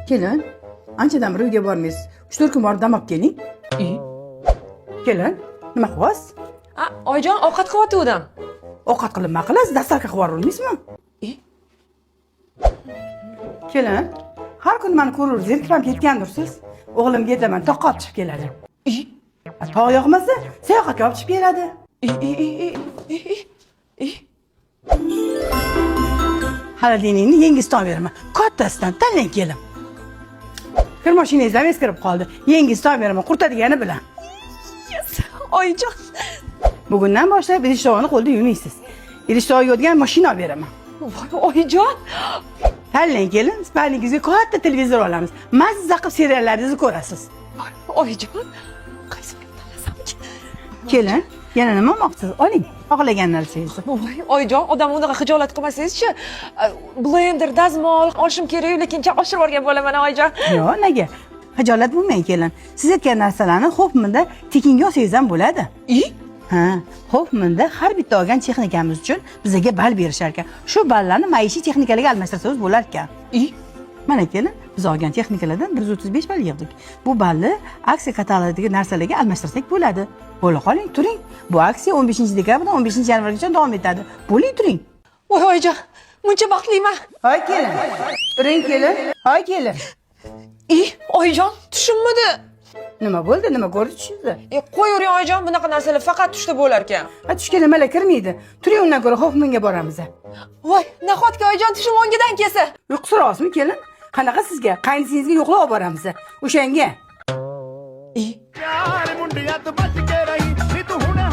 Kelin, anchadan beri uyga bormaysiz. 3-4 kun borib dam olib keling. Kelin, nima qilyapsiz? Oyijon, ovqat qilyotgandim. Ovqat qilib nima qilasiz? Dasturga qilib yuborolmaysizmi? Kelin, har kun meni ko'rib zerikib ketgandursiz. O'g'limga aytaman, toqqa olib chiqib keladi. Toq yoqmasa, sayohatga olib chiqib keladi. Xolodilnikni yengisidan beraman. Kattasidan tanlang kelin. Kir mashinangizdan eskirib qoldi. Yengisidan beraman, qurtadigani bilan. Oyijon. Bugundan boshlab idishtovni qo'lda yuvmaysiz. Idishtovga yotgan mashina beraman. Voy, oyijon. Tanlang kelin, siparingizga katta televizor olamiz. Mazza qilib seriallaringizni ko'rasiz. Oyijon. Qaysi birini tanlasamki? Kelin, yana nima olmoqchisiz? Oling, xohlagan narsangizni. Voy, oyijon, odam unaqa xijolat qilmasangiz-chi. Blender, dazmol olishim kerak, lekin oshirib olgan bo'laman, oyijon. Yo'q, nega? Xijolat bo'lmang kelin. Siz aytgan narsalarni Hoffmanda tekinga olsangiz ham bo'ladi. Ha, Hoffmanda har bitta olgan texnikamiz uchun bizga ball berishar ekan. Shu ballarni maishiy texnikalarga almashtirsangiz bo'lar ekan. Mana kelin, biz olgan texnikalardan 135 ball yig'dik. Bu balli aksiya katalogidagi narsalarga almashtirsak bo'ladi. Bo'la qoling, turing. Bu aksiya 15-dekabrdan 15-yanvargacha davom etadi. Bo'ling, turing. Voy, oyijon, muncha baxtliman. Hoy kelin. Turing kelin. Hoy kelin. Oyijon, tushunmadi. Nima bo'ldi? Nima ko'rdi tushingizni? Qo'yavering oyijon, bunaqa narsalar faqat tushda bo'lar ekan. Tushga nimalar kirmaydi. Turing, undan ko'ra Hoffmanga boramiz. Voy, nahotki oyijon tushim o'ngidan kelsa? Yo'qsirasizmi kelin? Qanaqa sizga? Qaynisingizga yo'qlab olib boramiz. O'shanga. यार मुंडिया तो बच के रही नी तू हुने